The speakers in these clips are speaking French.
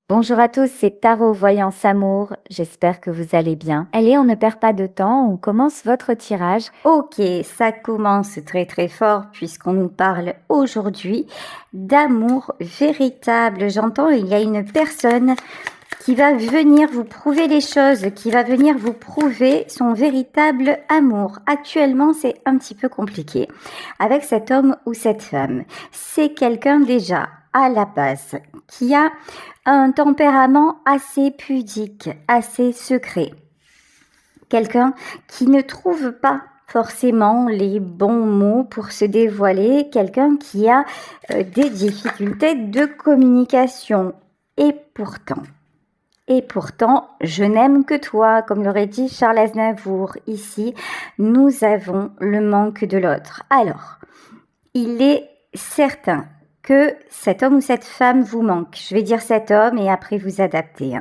Bonjour à tous, c'est Tarot Voyance Amour, j'espère que vous allez bien. Allez, on ne perd pas de temps, on commence votre tirage. Ok, ça commence très très fort puisqu'on nous parle aujourd'hui d'amour véritable. J'entends, il y a une personne qui va venir vous prouver les choses, qui va venir vous prouver son véritable amour. Actuellement, c'est un petit peu compliqué avec cet homme ou cette femme. C'est quelqu'un déjà à la base qui a un tempérament assez pudique, assez secret. Quelqu'un qui ne trouve pas forcément les bons mots pour se dévoiler, quelqu'un qui a des difficultés de communication. Et pourtant, je n'aime que toi, comme l'aurait dit Charles Aznavour. Ici, nous avons le manque de l'autre. Alors, il est certain que cet homme ou cette femme vous manque. Je vais dire cet homme et après vous adapter.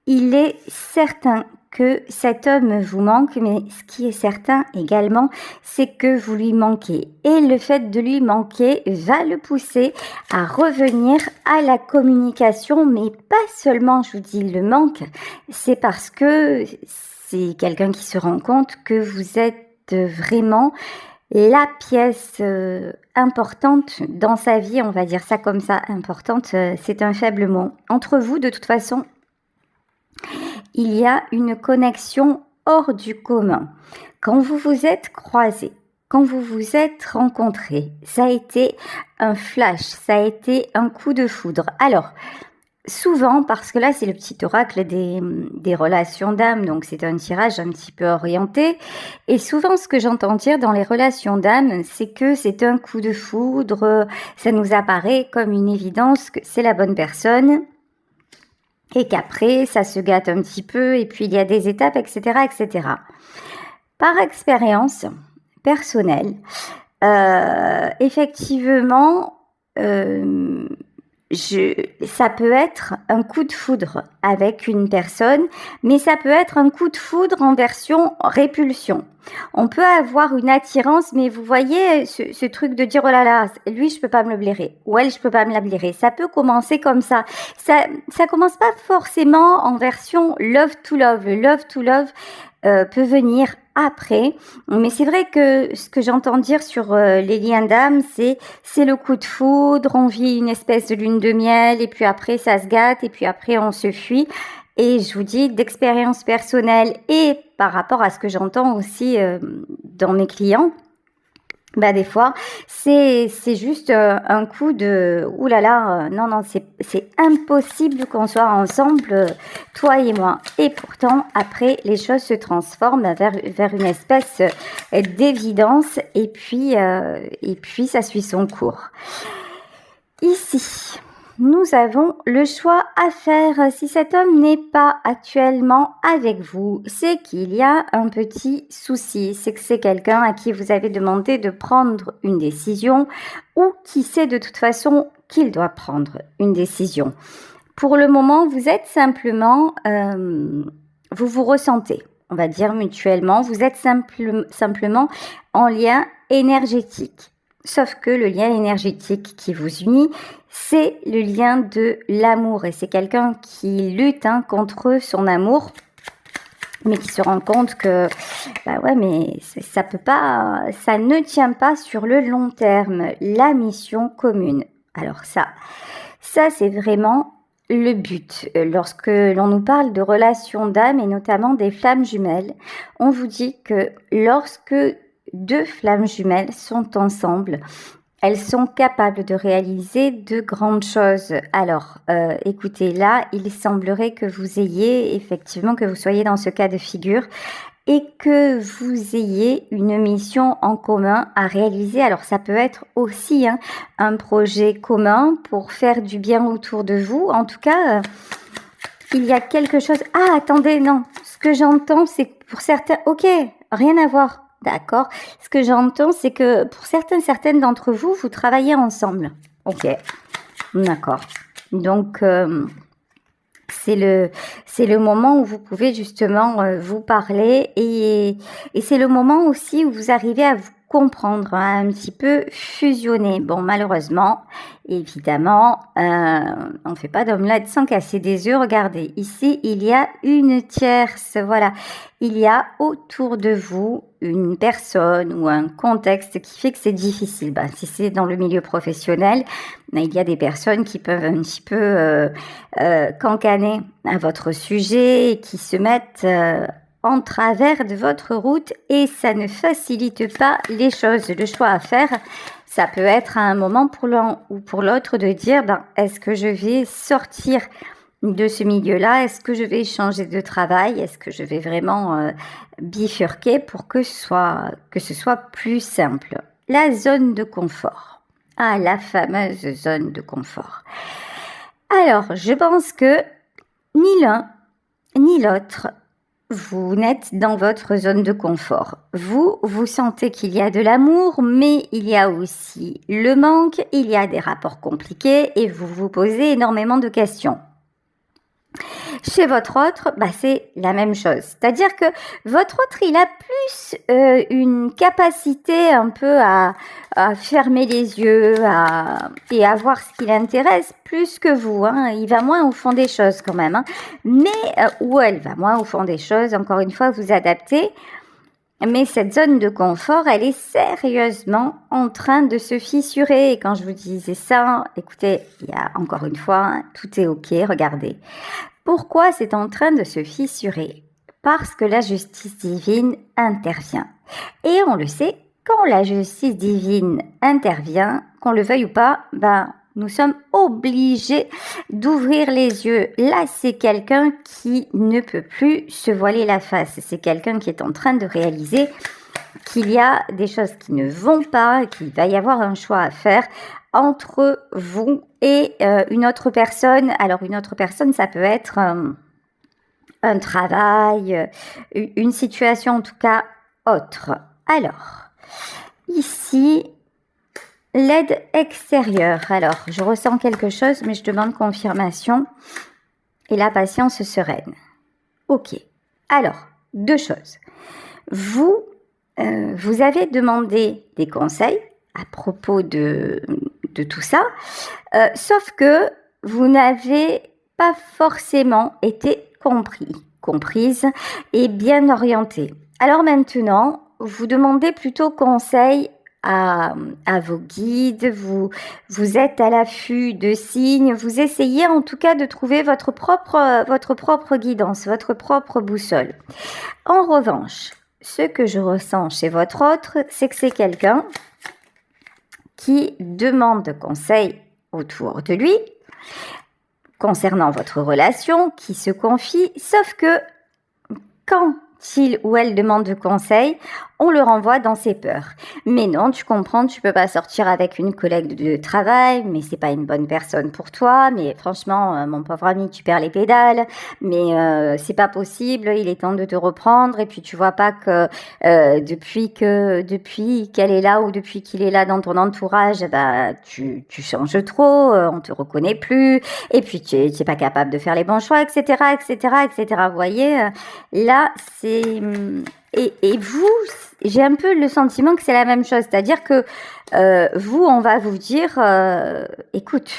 Il est certain que cet homme vous manque, mais ce qui est certain également, c'est que vous lui manquez. Et le fait de lui manquer va le pousser à revenir à la communication, mais pas seulement, je vous dis, le manque, c'est parce que c'est quelqu'un qui se rend compte que vous êtes vraiment la pièce importante dans sa vie, on va dire ça comme ça, importante, c'est un faible mot. Entre vous, de toute façon, il y a une connexion hors du commun. Quand vous vous êtes croisés, quand vous vous êtes rencontrés, ça a été un flash, ça a été un coup de foudre. Alors, souvent, parce que là c'est le petit oracle des relations d'âme, donc c'est un tirage un petit peu orienté, et souvent ce que j'entends dire dans les relations d'âme, c'est que c'est un coup de foudre, ça nous apparaît comme une évidence que c'est la bonne personne, et qu'après ça se gâte un petit peu, et puis il y a des étapes, etc. etc. Par expérience personnelle, effectivement, ça peut être un coup de foudre avec une personne, mais ça peut être un coup de foudre en version répulsion. On peut avoir une attirance, mais vous voyez ce truc de dire oh là là, lui je peux pas me le blairer, ou elle je peux pas me la blairer. Ça peut commencer comme ça. Ça commence pas forcément en version love to love. Le love to love peut venir après, mais c'est vrai que ce que j'entends dire sur les liens d'âme, c'est le coup de foudre, on vit une espèce de lune de miel, et puis après ça se gâte, et puis après on se fuit. Et je vous dis, d'expérience personnelle et par rapport à ce que j'entends aussi dans mes clients, bah des fois c'est juste un coup de oulala, non non, c'est impossible qu'on soit ensemble, toi et moi. Et pourtant après les choses se transforment vers une espèce d'évidence, et puis ça suit son cours. Ici, nous avons le choix à faire. Si cet homme n'est pas actuellement avec vous, c'est qu'il y a un petit souci. C'est que c'est quelqu'un à qui vous avez demandé de prendre une décision, ou qui sait de toute façon qu'il doit prendre une décision. Pour le moment, vous êtes simplement, vous vous ressentez, on va dire mutuellement, vous êtes simplement en lien énergétique. Sauf que le lien énergétique qui vous unit, c'est le lien de l'amour. Et c'est quelqu'un qui lutte contre son amour, mais qui se rend compte que bah ouais, mais ça peut pas, ça ne tient pas sur le long terme, la mission commune. Alors ça c'est vraiment le but. Lorsque l'on nous parle de relations d'âme, et notamment des flammes jumelles, on vous dit que lorsque deux flammes jumelles sont ensemble, elles sont capables de réaliser de grandes choses. Alors, écoutez, là, il semblerait que vous ayez, effectivement, que vous soyez dans ce cas de figure, et que vous ayez une mission en commun à réaliser. Alors ça peut être aussi un projet commun pour faire du bien autour de vous. En tout cas, il y a quelque chose... Ah, attendez, non. Ce que j'entends, c'est que pour certains... Ok, rien à voir. D'accord. Ce que j'entends, c'est que pour certaines d'entre vous, vous travaillez ensemble. Ok, d'accord. Donc... c'est le moment où vous pouvez justement vous parler, et c'est le moment aussi où vous arrivez à vous comprendre, un petit peu fusionner. Bon, malheureusement, évidemment, on ne fait pas d'omelette sans casser des œufs. Regardez, ici, il y a une tierce. Voilà, il y a autour de vous une personne ou un contexte qui fait que c'est difficile. Ben, si c'est dans le milieu professionnel, il y a des personnes qui peuvent un petit peu cancaner à votre sujet et qui se mettent en travers de votre route et ça ne facilite pas les choses. Le choix à faire, ça peut être à un moment pour l'un ou pour l'autre de dire est-ce que je vais sortir de ce milieu-là? Est-ce que je vais changer de travail? Est-ce que je vais vraiment bifurquer pour que ce soit plus simple? La zone de confort. Ah, la fameuse zone de confort. Alors, je pense que ni l'un ni l'autre, vous n'êtes dans votre zone de confort. Vous sentez qu'il y a de l'amour, mais il y a aussi le manque, il y a des rapports compliqués et vous vous posez énormément de questions. Chez votre autre, c'est la même chose. C'est-à-dire que votre autre, il a plus une capacité un peu à fermer les yeux et à voir ce qui l'intéresse plus que vous. Il va moins au fond des choses quand même. Mais, ou elle va moins au fond des choses. Encore une fois, vous adaptez. Mais cette zone de confort, elle est sérieusement en train de se fissurer. Et quand je vous disais ça, écoutez, il y a encore une fois, tout est OK, regardez. Pourquoi c'est en train de se fissurer? Parce que la justice divine intervient. Et on le sait, quand la justice divine intervient, qu'on le veuille ou pas, nous sommes obligés d'ouvrir les yeux. Là, c'est quelqu'un qui ne peut plus se voiler la face. C'est quelqu'un qui est en train de réaliser qu'il y a des choses qui ne vont pas, qu'il va y avoir un choix à faire entre vous et une autre personne. Alors, une autre personne, ça peut être un travail, une situation en tout cas autre. Alors, ici, l'aide extérieure. Alors, je ressens quelque chose, mais je demande confirmation et la patience sereine. OK. Alors, deux choses. Vous avez demandé des conseils à propos de tout ça, sauf que vous n'avez pas forcément été comprise et bien orienté. Alors maintenant, vous demandez plutôt conseil à vos guides, vous êtes à l'affût de signes, vous essayez en tout cas de trouver votre propre guidance, votre propre boussole. En revanche, ce que je ressens chez votre autre, c'est que c'est quelqu'un qui demande conseil autour de lui concernant votre relation, qui se confie, sauf que quand il ou elle demande de conseil, on le renvoie dans ses peurs. Mais non, tu comprends, tu peux pas sortir avec une collègue de travail, mais c'est pas une bonne personne pour toi, mais franchement, mon pauvre ami, tu perds les pédales, mais c'est pas possible, il est temps de te reprendre, et puis tu vois pas que depuis qu'elle est là ou depuis qu'il est là dans ton entourage, tu changes trop, on te reconnaît plus, et puis tu es pas capable de faire les bons choix, etc., etc., etc. Vous voyez, là, c'est... Et vous, j'ai un peu le sentiment que c'est la même chose. C'est-à-dire que vous, on va vous dire, écoute,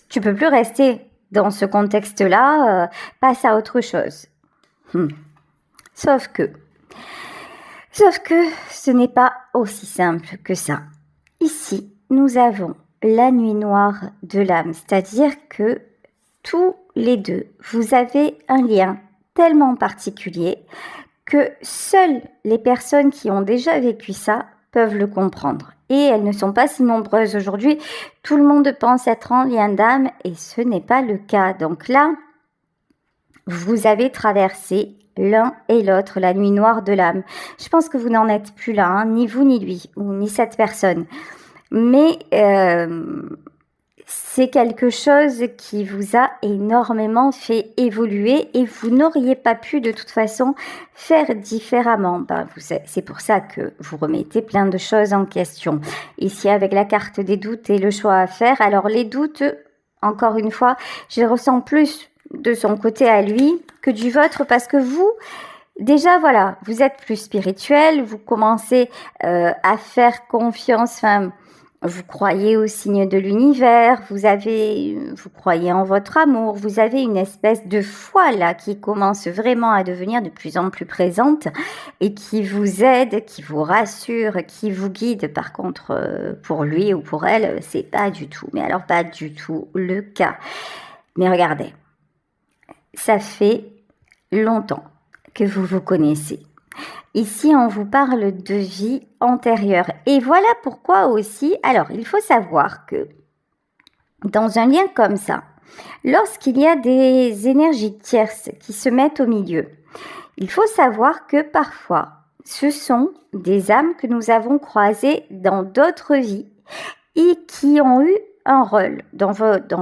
tu peux plus rester dans ce contexte-là, passe à autre chose. Sauf que ce n'est pas aussi simple que ça. Ici, nous avons la nuit noire de l'âme. C'est-à-dire que tous les deux, vous avez un lien tellement particulier que seules les personnes qui ont déjà vécu ça peuvent le comprendre. Et elles ne sont pas si nombreuses aujourd'hui. Tout le monde pense être en lien d'âme et ce n'est pas le cas. Donc là, vous avez traversé l'un et l'autre la nuit noire de l'âme. Je pense que vous n'en êtes plus là, ni vous ni lui, ou ni cette personne. Mais c'est quelque chose qui vous a énormément fait évoluer et vous n'auriez pas pu de toute façon faire différemment. C'est pour ça que vous remettez plein de choses en question. Ici, avec la carte des doutes et le choix à faire, alors les doutes, encore une fois, je les ressens plus de son côté à lui que du vôtre parce que vous, Déjà, voilà, vous êtes plus spirituel, vous commencez à faire confiance, enfin, vous croyez aux signes de l'univers, vous croyez en votre amour, vous avez une espèce de foi là qui commence vraiment à devenir de plus en plus présente et qui vous aide, qui vous rassure, qui vous guide. Par contre, pour lui ou pour elle, c'est pas du tout, mais alors pas du tout le cas. Mais regardez, ça fait longtemps que vous vous connaissez. Ici, on vous parle de vie antérieure. Et voilà pourquoi aussi, alors il faut savoir que dans un lien comme ça, lorsqu'il y a des énergies tierces qui se mettent au milieu, il faut savoir que parfois, ce sont des âmes que nous avons croisées dans d'autres vies et qui ont eu un rôle dans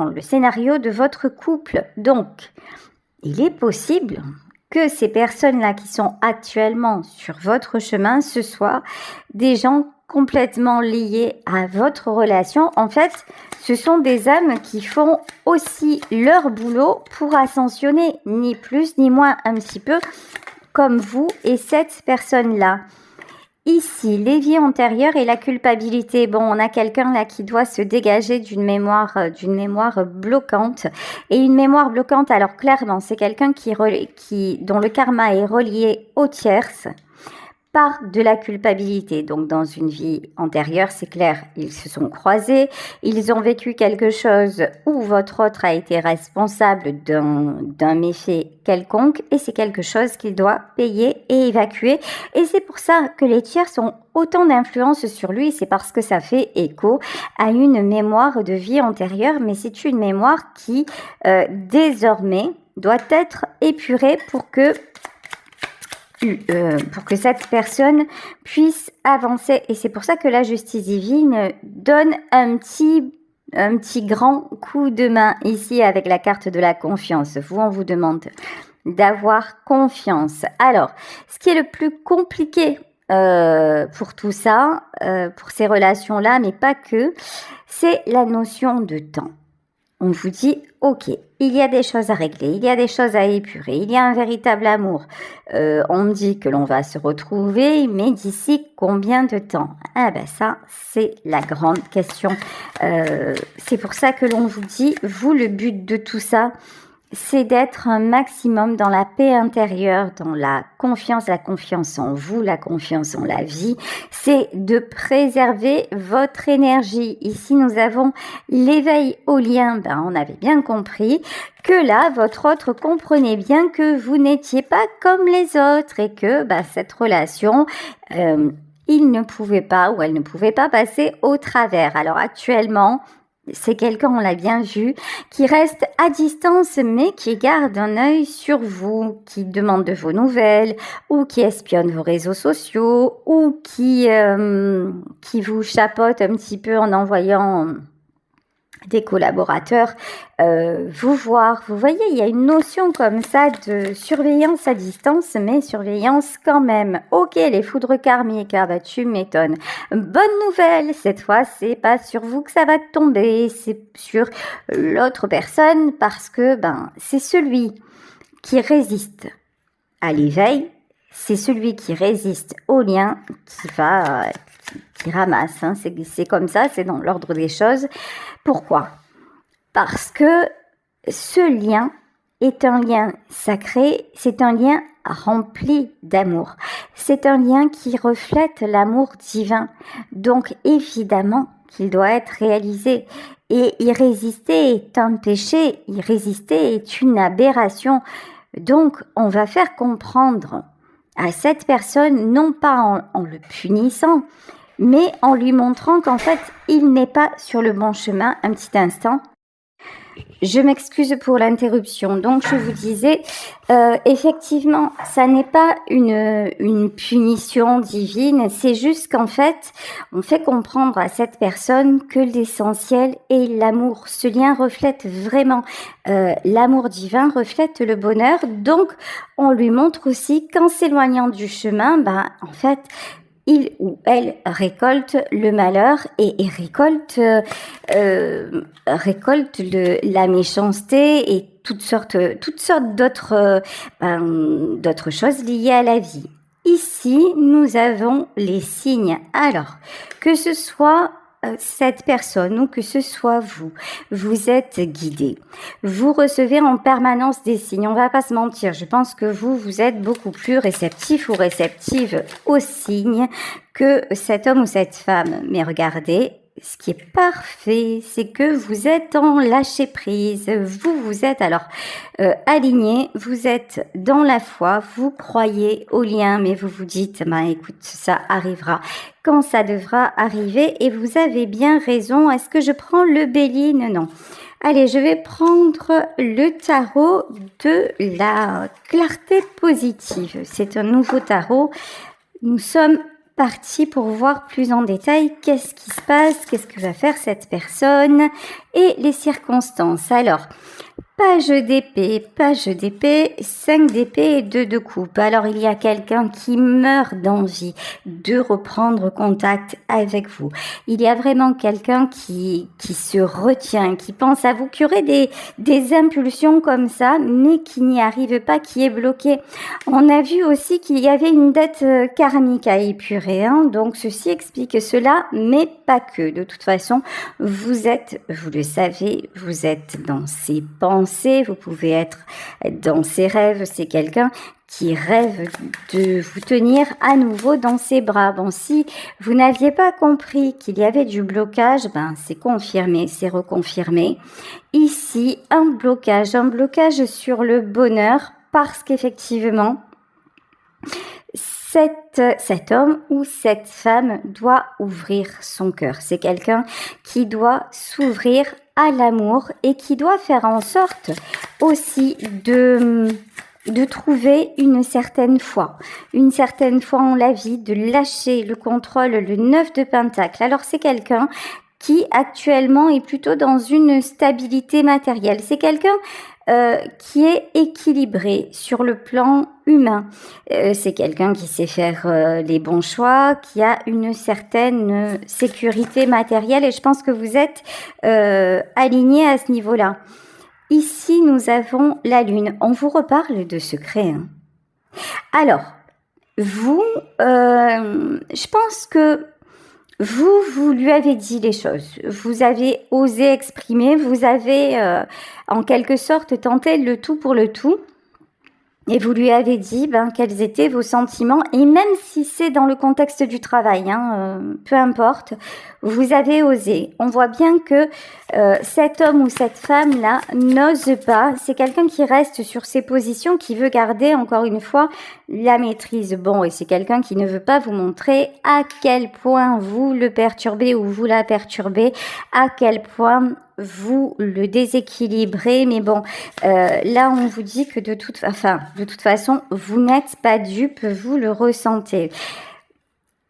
le scénario de votre couple. Donc, il est possible que ces personnes-là qui sont actuellement sur votre chemin, ce soient des gens complètement liés à votre relation. En fait, ce sont des âmes qui font aussi leur boulot pour ascensionner, ni plus ni moins, un petit peu comme vous et cette personne-là. Ici, les vies antérieures et la culpabilité. Bon, on a quelqu'un là qui doit se dégager d'une mémoire bloquante. Et une mémoire bloquante, alors clairement, c'est quelqu'un dont le karma est relié aux tierces par de la culpabilité. Donc, dans une vie antérieure, c'est clair, ils se sont croisés, ils ont vécu quelque chose où votre autre a été responsable d'un méfait quelconque et c'est quelque chose qu'il doit payer et évacuer. Et c'est pour ça que les tiers ont autant d'influence sur lui, c'est parce que ça fait écho à une mémoire de vie antérieure, mais c'est une mémoire qui, désormais, doit être épurée pour que cette personne puisse avancer. Et c'est pour ça que la justice divine donne un petit grand coup de main ici avec la carte de la confiance. On vous demande d'avoir confiance. Alors, ce qui est le plus compliqué pour tout ça, pour ces relations-là, mais pas que, c'est la notion de temps. On vous dit, ok, il y a des choses à régler, il y a des choses à épurer, il y a un véritable amour. On me dit que l'on va se retrouver, mais d'ici combien de temps? Ah ben ça, c'est la grande question. C'est pour ça que l'on vous dit, vous, le but de tout ça, c'est d'être un maximum dans la paix intérieure, dans la confiance en vous, la confiance en la vie. C'est de préserver votre énergie. Ici, nous avons l'éveil au lien. On avait bien compris que là, votre autre comprenait bien que vous n'étiez pas comme les autres et que cette relation... il ne pouvait pas ou elle ne pouvait pas passer au travers. Alors actuellement, c'est quelqu'un, on l'a bien vu, qui reste à distance mais qui garde un œil sur vous, qui demande de vos nouvelles ou qui espionne vos réseaux sociaux ou qui vous chapeaute un petit peu en envoyant des collaborateurs vous voir. Vous voyez, il y a une notion comme ça de surveillance à distance, mais surveillance quand même. Ok, les foudres karmiques, tu m'étonnes. Bonne nouvelle, cette fois, c'est pas sur vous que ça va tomber, c'est sur l'autre personne parce que c'est celui qui résiste à l'éveil, c'est celui qui résiste au lien qui ramasse. C'est comme ça, c'est dans l'ordre des choses. Pourquoi ? Parce que ce lien est un lien sacré, c'est un lien rempli d'amour. C'est un lien qui reflète l'amour divin. Donc évidemment qu'il doit être réalisé. Et y résister est un péché, y résister est une aberration. Donc on va faire comprendre à cette personne, non pas en le punissant, mais en lui montrant qu'en fait, il n'est pas sur le bon chemin. Un petit instant. Je m'excuse pour l'interruption. Donc, je vous disais, effectivement, ça n'est pas une punition divine. C'est juste qu'en fait, on fait comprendre à cette personne que l'essentiel est l'amour. Ce lien reflète vraiment l'amour divin, reflète le bonheur. Donc, on lui montre aussi qu'en s'éloignant du chemin, en fait, il ou elle récolte le malheur et récolte la méchanceté et toutes sortes d'autres choses liées à la vie. Ici, nous avons les signes. Alors, que ce soit cette personne ou que ce soit vous, vous êtes guidé. Vous recevez en permanence des signes. On va pas se mentir. Je pense que vous êtes beaucoup plus réceptif ou réceptive aux signes que cet homme ou cette femme. Mais regardez, ce qui est parfait, c'est que vous êtes en lâcher prise. Vous êtes alors aligné, vous êtes dans la foi, vous croyez au lien, mais vous vous dites, écoute, ça arrivera quand ça devra arriver et vous avez bien raison. Est-ce que je prends le Bélier? Non. Allez, je vais prendre le tarot de la clarté positive. C'est un nouveau tarot. Nous sommes partis pour voir plus en détail qu'est-ce qui se passe, qu'est-ce que va faire cette personne et les circonstances. Alors, page d'épée, 5 d'épée et 2 de coupe. Alors, il y a quelqu'un qui meurt d'envie de reprendre contact avec vous. Il y a vraiment quelqu'un qui se retient, qui pense à vous, qui aurait des impulsions comme ça, mais qui n'y arrive pas, qui est bloqué. On a vu aussi qu'il y avait une dette karmique à épurer, donc ceci explique cela, mais pas que. De toute façon, vous le savez, vous êtes dans ses pensées, vous pouvez être dans ses rêves. C'est quelqu'un qui rêve de vous tenir à nouveau dans ses bras. Bon, si vous n'aviez pas compris qu'il y avait du blocage, c'est confirmé, c'est reconfirmé. Ici, un blocage sur le bonheur, parce qu'effectivement, cet homme ou cette femme doit ouvrir son cœur. C'est quelqu'un qui doit s'ouvrir à l'amour et qui doit faire en sorte aussi de trouver une certaine foi en la vie, de lâcher le contrôle, le 9 de Pentacle. Alors c'est quelqu'un qui actuellement est plutôt dans une stabilité matérielle. C'est quelqu'un qui est équilibré sur le plan humain. C'est quelqu'un qui sait faire les bons choix, qui a une certaine sécurité matérielle et je pense que vous êtes aligné à ce niveau-là. Ici, nous avons la Lune. On vous reparle de secrets. Alors, vous, je pense que vous lui avez dit les choses, vous avez osé exprimer, vous avez en quelque sorte tenté le tout pour le tout et vous lui avez dit quels étaient vos sentiments et même si c'est dans le contexte du travail, peu importe, vous avez osé. On voit bien que cet homme ou cette femme-là n'ose pas, c'est quelqu'un qui reste sur ses positions, qui veut garder encore une fois la maîtrise. Bon, et c'est quelqu'un qui ne veut pas vous montrer à quel point vous le perturbez ou vous la perturbez, à quel point vous le déséquilibrez. Mais bon, là on vous dit que de toute façon, vous n'êtes pas dupe, vous le ressentez.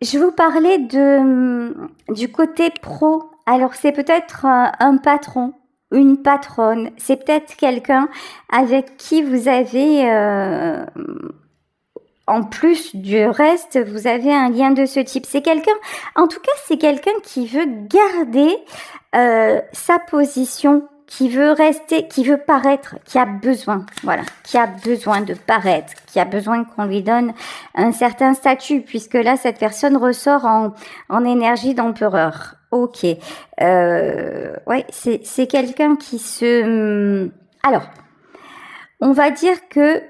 Je vous parlais du côté pro. Alors c'est peut-être un patron, une patronne, c'est peut-être quelqu'un avec qui vous avez, en plus du reste, vous avez un lien de ce type. C'est quelqu'un qui veut garder sa position, qui veut rester, qui veut paraître, qui a besoin de paraître, qui a besoin qu'on lui donne un certain statut, puisque là, cette personne ressort en énergie d'empereur. Ok. C'est quelqu'un qui se... Alors, on va dire que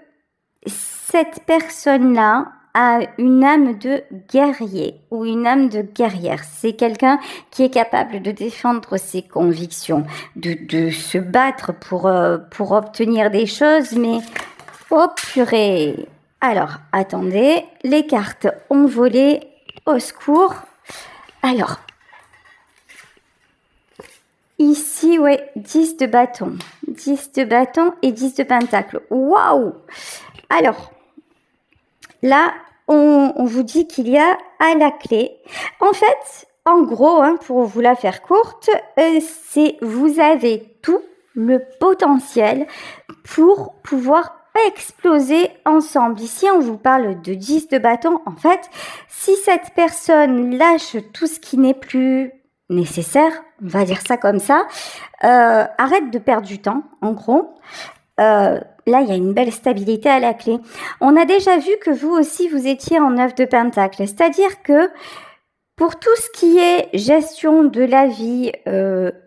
cette personne-là a une âme de guerrier ou une âme de guerrière. C'est quelqu'un qui est capable de défendre ses convictions, de se battre pour obtenir des choses, mais oh purée! Alors, attendez, les cartes ont volé, au secours. Alors, ici, 10 de bâton. 10 de bâton et 10 de pentacle. Waouh! Alors, là, on vous dit qu'il y a à la clé. En fait, en gros, pour vous la faire courte, c'est vous avez tout le potentiel pour pouvoir exploser ensemble. Ici, on vous parle de 10 de bâton. En fait, si cette personne lâche tout ce qui n'est plus nécessaire, on va dire ça comme ça, arrête de perdre du temps, en gros. Là, il y a une belle stabilité à la clé. On a déjà vu que vous aussi, vous étiez en 9 de pentacle. C'est-à-dire que pour tout ce qui est gestion de la vie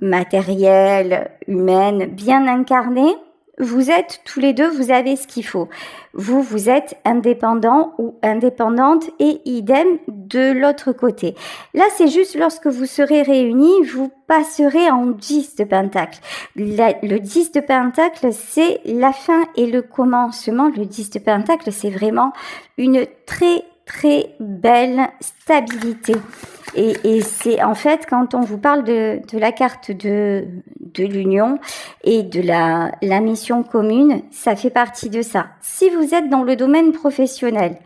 matérielle, humaine, bien incarnée, vous êtes tous les deux, vous avez ce qu'il faut. Vous êtes indépendant ou indépendante et idem de l'autre côté. Là, c'est juste lorsque vous serez réunis, vous passerez en 10 de pentacle. Le 10 de pentacle, c'est la fin et le commencement. Le 10 de pentacle, c'est vraiment une très très belle stabilité. Et c'est en fait quand on vous parle de la carte de l'union et de la mission commune, ça fait partie de ça. Si vous êtes dans le domaine professionnel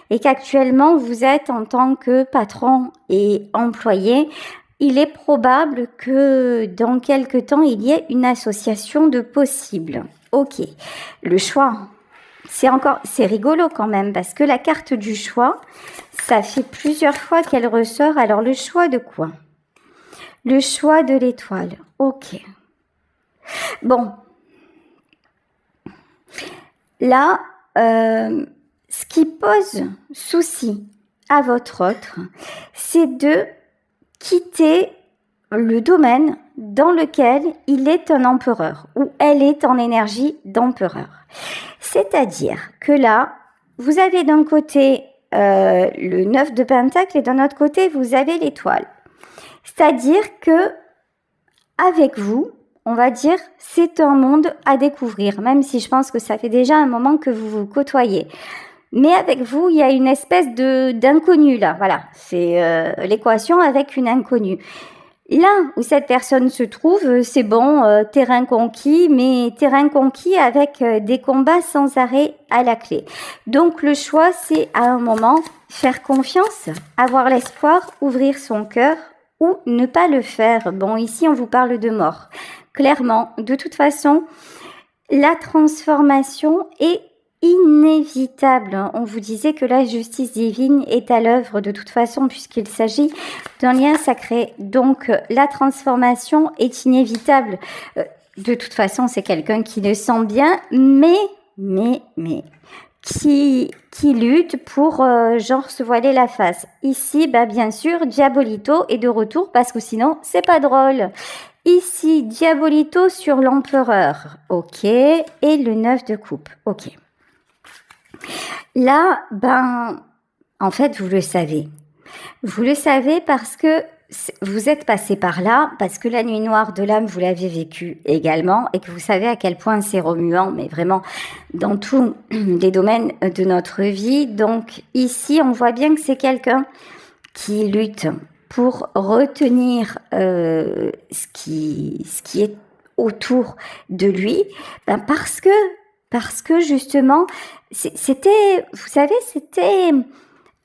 et qu'actuellement vous êtes en tant que patron et employé, il est probable que dans quelque temps il y ait une association de possibles. Ok, le choix. C'est rigolo quand même parce que la carte du choix, ça fait plusieurs fois qu'elle ressort. Alors le choix de quoi? Le choix de l'étoile. Ok. Bon. Là, ce qui pose souci à votre autre, c'est de quitter le domaine dans lequel il est un empereur ou elle est en énergie d'empereur. C'est-à-dire que là, vous avez d'un côté le 9 de pentacle et d'un autre côté, vous avez l'étoile. C'est-à-dire que avec vous, on va dire, c'est un monde à découvrir, même si je pense que ça fait déjà un moment que vous vous côtoyez. Mais avec vous, il y a une espèce d'inconnu là. Voilà, c'est l'équation avec une inconnue. Là où cette personne se trouve, c'est bon, terrain conquis, mais terrain conquis avec des combats sans arrêt à la clé. Donc le choix, c'est à un moment faire confiance, avoir l'espoir, ouvrir son cœur ou ne pas le faire. Bon, ici, on vous parle de mort. Clairement, de toute façon, la transformation est inévitable. On vous disait que la justice divine est à l'œuvre de toute façon puisqu'il s'agit d'un lien sacré. Donc la transformation est inévitable. De toute façon, c'est quelqu'un qui le sent bien, mais qui lutte pour genre se voiler la face. Ici, bien sûr, Diabolito est de retour parce que sinon, c'est pas drôle. Ici, Diabolito sur l'empereur. Ok. Et le 9 de coupe. Ok. Là, en fait, vous le savez. Vous le savez parce que vous êtes passé par là, parce que la nuit noire de l'âme, vous l'avez vécue également, et que vous savez à quel point c'est remuant, mais vraiment dans tous les domaines de notre vie. Donc ici, on voit bien que c'est quelqu'un qui lutte pour retenir ce qui est autour de lui, parce que justement, c'était, vous savez, c'était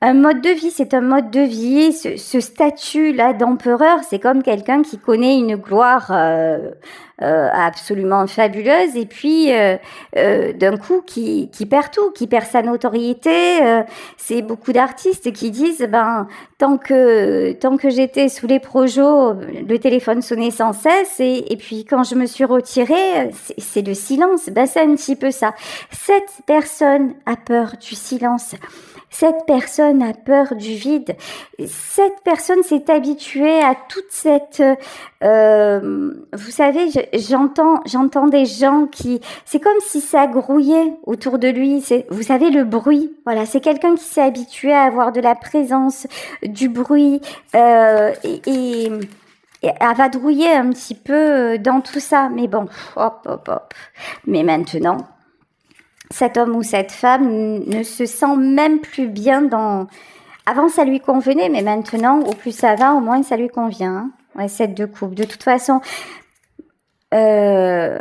un mode de vie, c'est un mode de vie. Ce statut-là d'empereur, c'est comme quelqu'un qui connaît une gloire absolument fabuleuse et puis d'un coup qui perd tout, qui perd sa notoriété. C'est beaucoup d'artistes qui disent tant que j'étais sous les projos, le téléphone sonnait sans cesse et puis quand je me suis retirée, c'est le silence. C'est un petit peu ça. Cette personne a peur du silence. Cette personne a peur du vide. Cette personne s'est habituée à toute cette... vous savez, j'entends des gens qui... C'est comme si ça grouillait autour de lui. Vous savez, le bruit. Voilà, c'est quelqu'un qui s'est habitué à avoir de la présence, du bruit et à vadrouiller un petit peu dans tout ça. Mais bon, hop. Mais maintenant... cet homme ou cette femme ne se sent même plus bien dans... Avant, ça lui convenait, mais maintenant, au plus ça va, au moins ça lui convient. Hein. Ouais, 7 de coupe. De toute façon, là,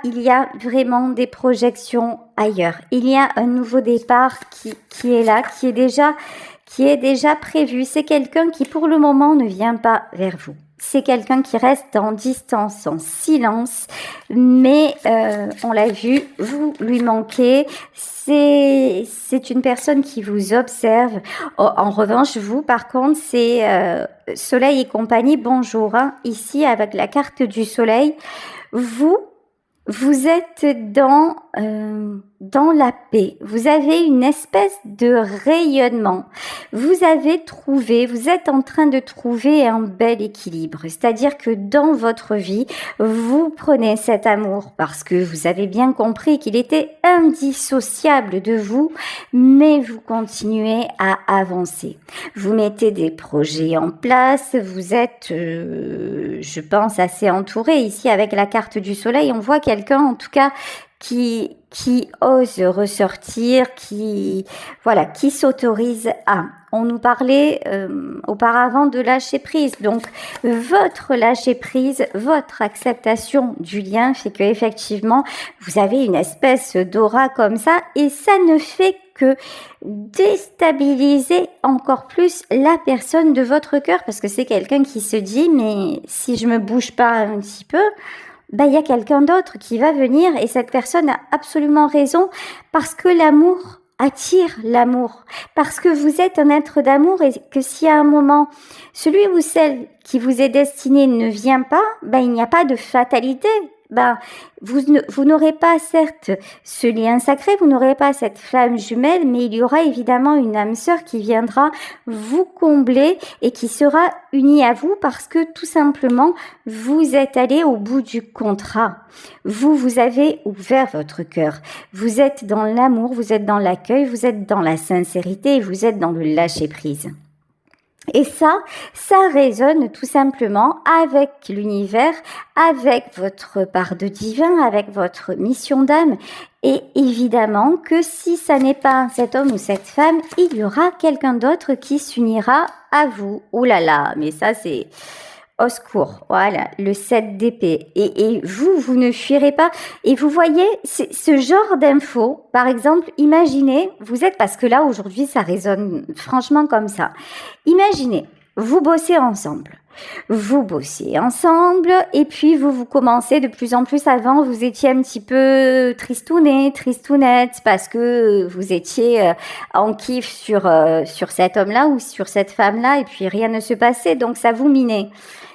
il y a vraiment des projections ailleurs. Il y a un nouveau départ qui est là, qui est déjà prévu. C'est quelqu'un qui, pour le moment, ne vient pas vers vous. c'est quelqu'un qui reste en distance, en silence, mais on l'a vu, vous lui manquez. C'est une personne qui vous observe. En revanche, vous, par contre, c'est Soleil et compagnie. Bonjour, hein, ici avec la carte du Soleil. Vous êtes dans la paix. Vous avez une espèce de rayonnement. Vous êtes en train de trouver un bel équilibre. C'est-à-dire que dans votre vie, vous prenez cet amour parce que vous avez bien compris qu'il était indissociable de vous, mais vous continuez à avancer. Vous mettez des projets en place. Vous êtes, je pense, assez entouré. Ici, avec la carte du Soleil, on voit quelqu'un, en tout cas, qui ose ressortir, qui s'autorise à. On nous parlait auparavant de lâcher prise. Donc, votre lâcher prise, votre acceptation du lien fait que effectivement, vous avez une espèce d'aura comme ça, et ça ne fait que déstabiliser encore plus la personne de votre cœur, parce que c'est quelqu'un qui se dit, mais si je me bouge pas un petit peu, il y a quelqu'un d'autre qui va venir, et cette personne a absolument raison, parce que l'amour attire l'amour, parce que vous êtes un être d'amour, et que si à un moment, celui ou celle qui vous est destiné ne vient pas, il n'y a pas de fatalité. Vous n'aurez pas certes ce lien sacré, vous n'aurez pas cette flamme jumelle, mais il y aura évidemment une âme sœur qui viendra vous combler et qui sera unie à vous, parce que tout simplement, vous êtes allé au bout du contrat. Vous avez ouvert votre cœur. Vous êtes dans l'amour, vous êtes dans l'accueil, vous êtes dans la sincérité et vous êtes dans le lâcher prise. Et ça résonne tout simplement avec l'univers, avec votre part de divin, avec votre mission d'âme. Et évidemment que si ça n'est pas cet homme ou cette femme, il y aura quelqu'un d'autre qui s'unira à vous. Ouh là là, mais ça c'est... Au secours, voilà, le 7 d'épée. Et vous ne fuirez pas. Et vous voyez, ce genre d'infos, par exemple, imaginez, parce que là, aujourd'hui, ça résonne franchement comme ça. Imaginez, vous bossez ensemble. Et puis vous commencez de plus en plus. Avant, vous étiez un petit peu tristounette, parce que vous étiez en kiff sur cet homme-là ou sur cette femme-là, et puis rien ne se passait, donc ça vous minait.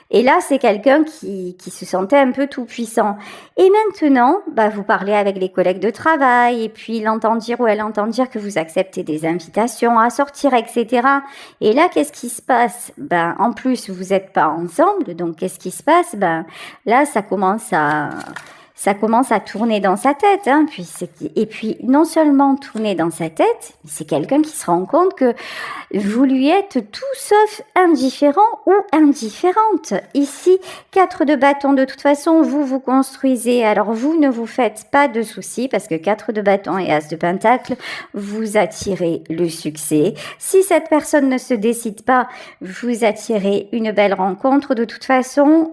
Et là, c'est quelqu'un qui se sentait un peu tout puissant. Et maintenant, vous parlez avec les collègues de travail, et puis il entend dire ou elle entend dire que vous acceptez des invitations à sortir, etc. Et là, qu'est-ce qui se passe? En plus, vous n'êtes pas ensemble, donc qu'est-ce qui se passe? Là, ça commence à tourner dans sa tête, hein. Et puis, non seulement tourner dans sa tête, mais c'est quelqu'un qui se rend compte que vous lui êtes tout sauf indifférent ou indifférente. Ici, 4 de bâton, de toute façon, vous construisez. Alors, vous ne vous faites pas de soucis, parce que 4 de bâton et as de pentacle, vous attirez le succès. Si cette personne ne se décide pas, vous attirez une belle rencontre. De toute façon,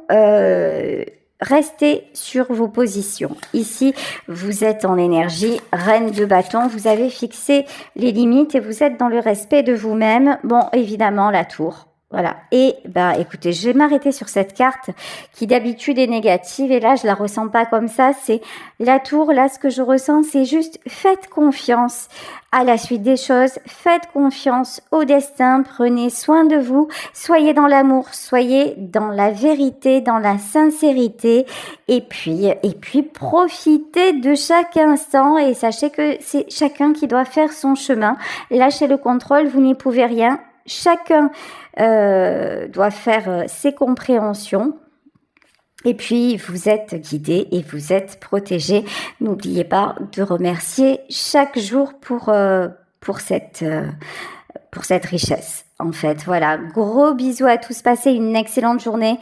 restez sur vos positions. Ici, vous êtes en énergie, reine de bâton, vous avez fixé les limites et vous êtes dans le respect de vous-même. Bon, évidemment, la tour. Voilà. Et écoutez, je vais m'arrêter sur cette carte qui d'habitude est négative, et là je la ressens pas comme ça. C'est la tour. Là, ce que je ressens, c'est juste faites confiance à la suite des choses. Faites confiance au destin. Prenez soin de vous. Soyez dans l'amour. Soyez dans la vérité, dans la sincérité. Et puis profitez de chaque instant, et sachez que c'est chacun qui doit faire son chemin. Lâchez le contrôle. Vous n'y pouvez rien. Chacun doit faire ses compréhensions. Et puis, vous êtes guidé et vous êtes protégé. N'oubliez pas de remercier chaque jour pour cette richesse. En fait, voilà. Gros bisous à tous. Passez une excellente journée.